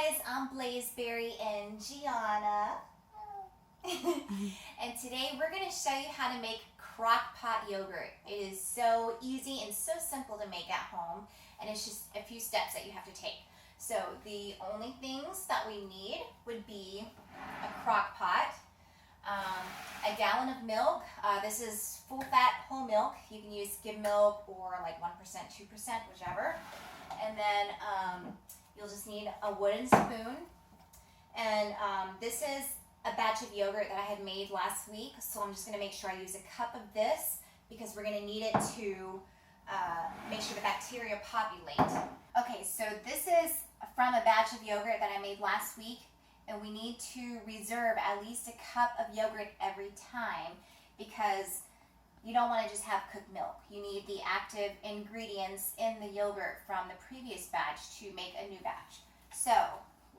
guys, I'm Blazeberry and Gianna. And today we're going to show you how to make Crockpot Yogurt. It is so easy and so simple to make at home, and it's just a few steps that you have to take. So the only things that we need would be a crock pot, a gallon of milk. This is full fat whole milk. You can use skim milk or like 1%, 2%, whichever. And then you'll just need a wooden spoon. And this is a batch of yogurt that I had made last week, so I'm just going to make sure I use a cup of this because we're going to need it to make sure the bacteria populate. Okay, so this is from a batch of yogurt that I made last week, and we need to reserve at least a cup of yogurt every time because you don't want to just have cooked milk. You need the active ingredients in the yogurt from the previous batch to make a new batch. So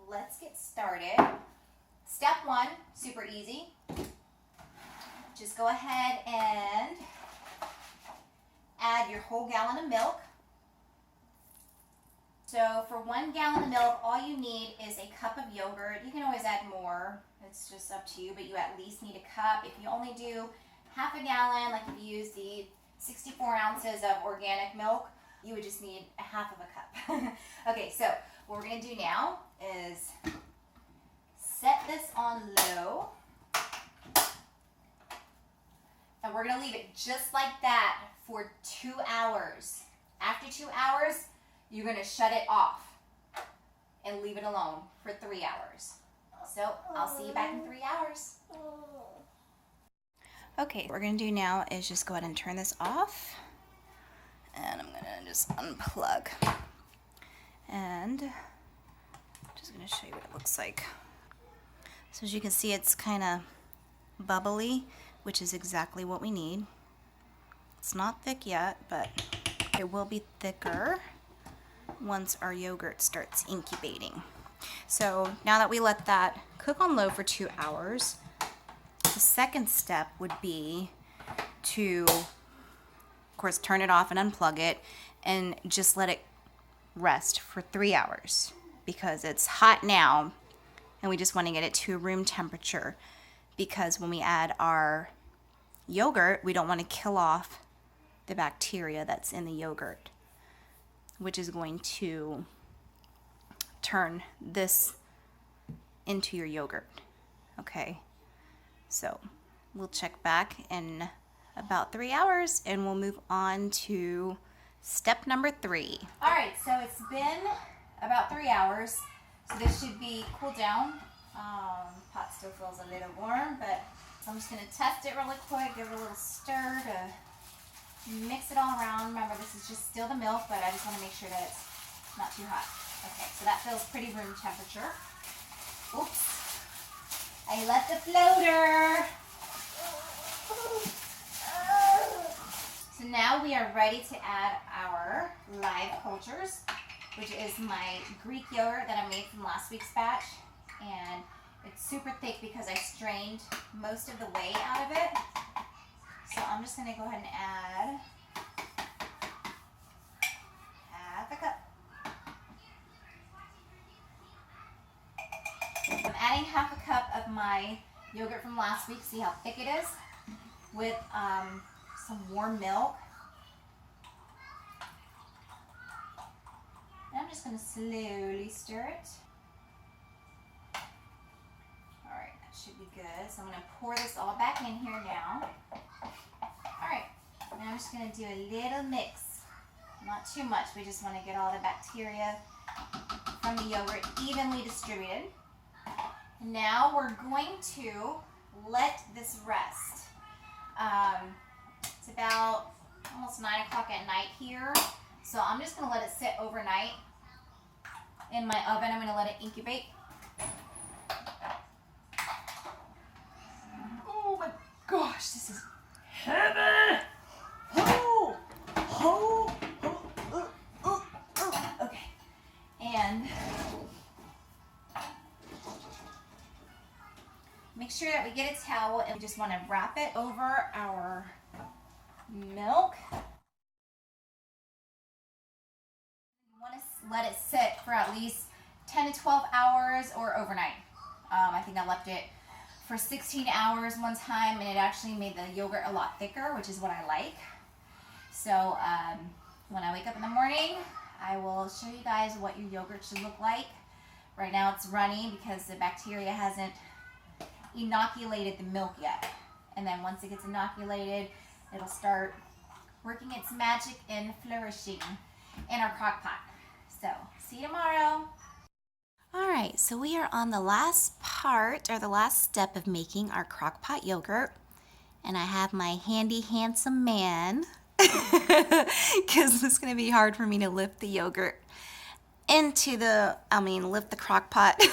let's get started. Step one, super easy. Just go ahead and add your whole gallon of milk. So for 1 gallon of milk, all you need is a cup of yogurt. You can always add more. It's just up to you, but you at least need a cup. If you only do half a gallon, like if you use the 64 ounces of organic milk, you would just need a half of a cup. Okay, so what we're gonna do now is set this on low, and we're gonna leave it just like that for 2 hours. After 2 hours, you're gonna shut it off and leave it alone for 3 hours. So I'll see you back in 3 hours. Okay, what we're gonna do now is just go ahead and turn this off, and I'm gonna just unplug, and just gonna show you what it looks like. So as you can see, it's kind of bubbly, which is exactly what we need. It's not thick yet, but it will be thicker once our yogurt starts incubating. So now that we let that cook on low for 2 hours, the second step would be to, of course, turn it off and unplug it and just let it rest for 3 hours because it's hot now and we just want to get it to room temperature because when we add our yogurt, we don't want to kill off the bacteria that's in the yogurt, which is going to turn this into your yogurt. Okay, so we'll check back in about 3 hours and we'll move on to step number 3. All right, so it's been about 3 hours, so this should be cooled down. Pot still feels a little warm, but I'm just gonna test it really quick, give it a little stir to mix it all around. Remember, this is just still the milk, but I just want to make sure that it's not too hot. Okay, so that feels pretty room temperature. Oops, I left the floater. So now we are ready to add our live cultures, which is my Greek yogurt that I made from last week's batch. And it's super thick because I strained most of the whey out of it. So I'm just gonna go ahead and add half a cup. I'm adding half a cup of my yogurt from last week. See how thick it is? With some warm milk. And I'm just gonna slowly stir it. Alright, that should be good. So I'm gonna pour this all back in here now. Alright, now I'm just going to do a little mix. Not too much, we just want to get all the bacteria from the yogurt evenly distributed. Now we're going to let this rest. It's about almost 9 o'clock at night here, so I'm just going to let it sit overnight in my oven. I'm going to let it incubate. Oh my gosh, this is heavy! Okay, and make sure that we get a towel and we just want to wrap it over our milk. You want to let it sit for at least 10 to 12 hours or overnight. I think I left it for 16 hours one time, and it actually made the yogurt a lot thicker, which is what I like. So when I wake up in the morning, I will show you guys what your yogurt should look like. Right now it's runny because the bacteria hasn't inoculated the milk yet. And then once it gets inoculated, it'll start working its magic and flourishing in our crock pot. So see you tomorrow. All right, so we are on the last part, or the last step of making our crock pot yogurt. And I have my handy, handsome man, because it's going to be hard for me to lift the yogurt into lift the crock pot. It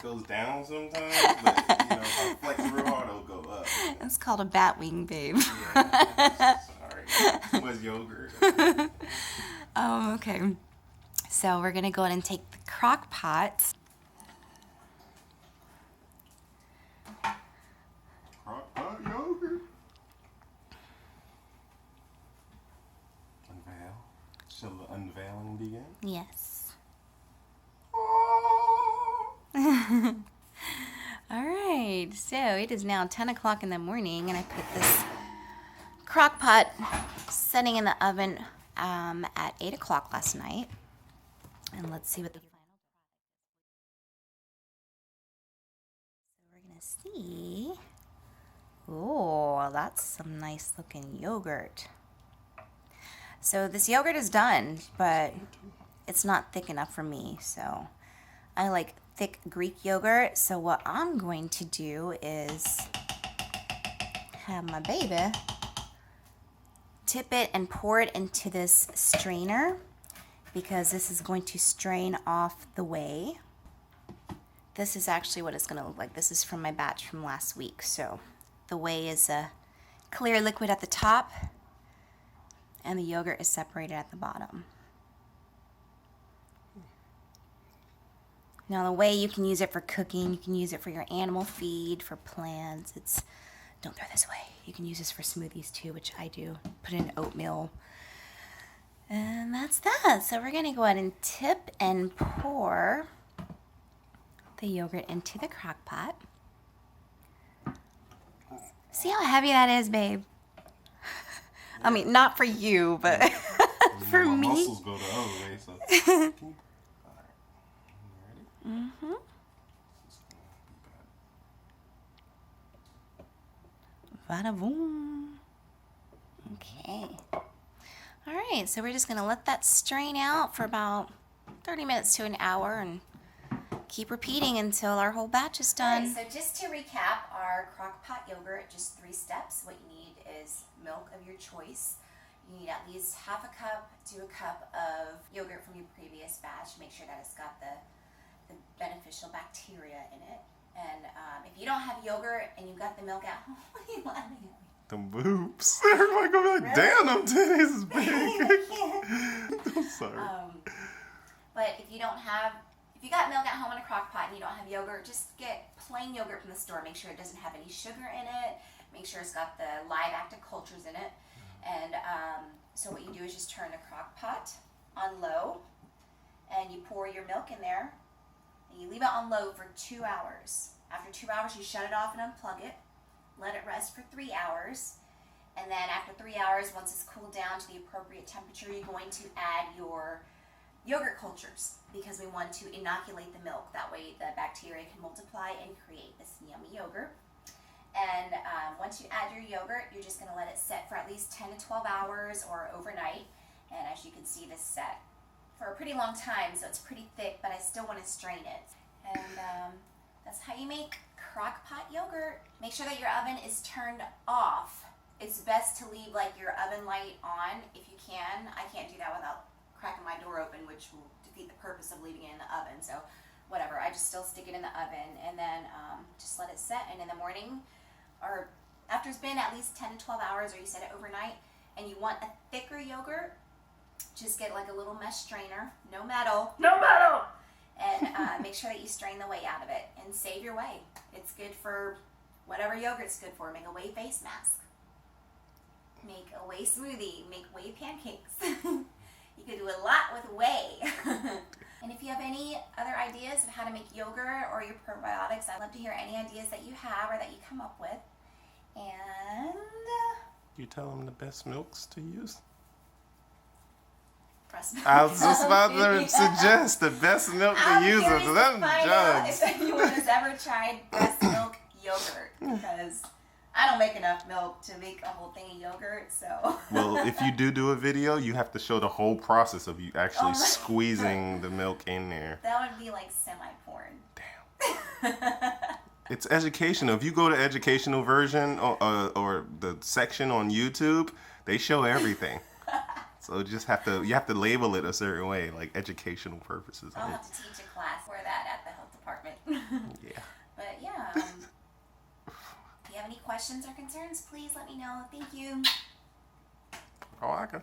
goes down sometimes, but if I flex real hard, it'll go up. It's called a bat wing, babe. Yeah, sorry. Too much yogurt. Okay. So we're going to go ahead and take the crock pot. Crockpot yogurt. Unveil. Shall the unveiling begin? Yes. All right. So it is now 10 o'clock in the morning, and I put this crock pot setting in the oven at 8 o'clock last night. And let's see what the final product is. So we're going to see. Oh, that's some nice looking yogurt. So this yogurt is done, but it's not thick enough for me. So I like thick Greek yogurt. So what I'm going to do is have my baby tip it and pour it into this strainer, because this is going to strain off the whey. This is actually what it's going to look like. This is from my batch from last week. So the whey is a clear liquid at the top, and the yogurt is separated at the bottom. Now the whey, you can use it for cooking, you can use it for your animal feed, for plants. Don't throw this away. You can use this for smoothies too, which I do. Put in oatmeal. And that's that. So we're going to go ahead and tip and pour the yogurt into the crock pot. See how heavy that is, babe? I mean, not for you, but for my me. My muscles go the other way, so. All right. You ready? Mm-hmm. Vada boom. Okay. All right, so we're just going to let that strain out for about 30 minutes to an hour and keep repeating until our whole batch is done. Right, so just to recap our crock pot yogurt, just 3 steps. What you need is milk of your choice. You need at least half a cup to a cup of yogurt from your previous batch. Make sure that it's got the beneficial bacteria in it. And if you don't have yogurt and you've got the milk at home, what are you laughing at? Them boobs. Everybody gonna be like, damn, them titties is big. I'm sorry. But if you got milk at home in a crock pot and you don't have yogurt, just get plain yogurt from the store. Make sure it doesn't have any sugar in it. Make sure it's got the live active cultures in it. And so what you do is just turn the crock pot on low, and you pour your milk in there, and you leave it on low for 2 hours. After 2 hours, you shut it off and unplug it. Let it rest for 3 hours. And then after 3 hours, once it's cooled down to the appropriate temperature, you're going to add your yogurt cultures, because we want to inoculate the milk. That way the bacteria can multiply and create this yummy yogurt. And once you add your yogurt, you're just going to let it set for at least 10 to 12 hours or overnight. And as you can see, this set for a pretty long time, so it's pretty thick, but I still want to strain it. And that's how you make crock pot yogurt. Make sure that your oven is turned off. It's best to leave like your oven light on if you can. I can't do that without cracking my door open, which will defeat the purpose of leaving it in the oven. So whatever, I just still stick it in the oven and then just let it set. And in the morning, or after it's been at least 10 to 12 hours, or you set it overnight, and you want a thicker yogurt, just get like a little mesh strainer, no metal, and make sure that you strain the whey out of it and save your whey. It's good for whatever yogurt's good for. Make a whey face mask, make a whey smoothie, make whey pancakes. You could do a lot with whey. And if you have any other ideas of how to make yogurt or your probiotics, I'd love to hear any ideas that you have or that you come up with. And You tell them the best milks to use? breast milk. I was just about to suggest the best milk to use curious of to them find out jugs. if anyone has ever tried breast milk yogurt, because I don't make enough milk to make a whole thing of yogurt, so. Well, if you do a video, you have to show the whole process of you actually squeezing the milk in there. That would be like semi-porn. Damn. It's educational. If you go to educational version or the section on YouTube, they show everything. So you have to label it a certain way, like educational purposes. I'll have to teach a class for that at the health department. Yeah. But yeah, if you have any questions or concerns, please let me know. Thank you. Oh, I can.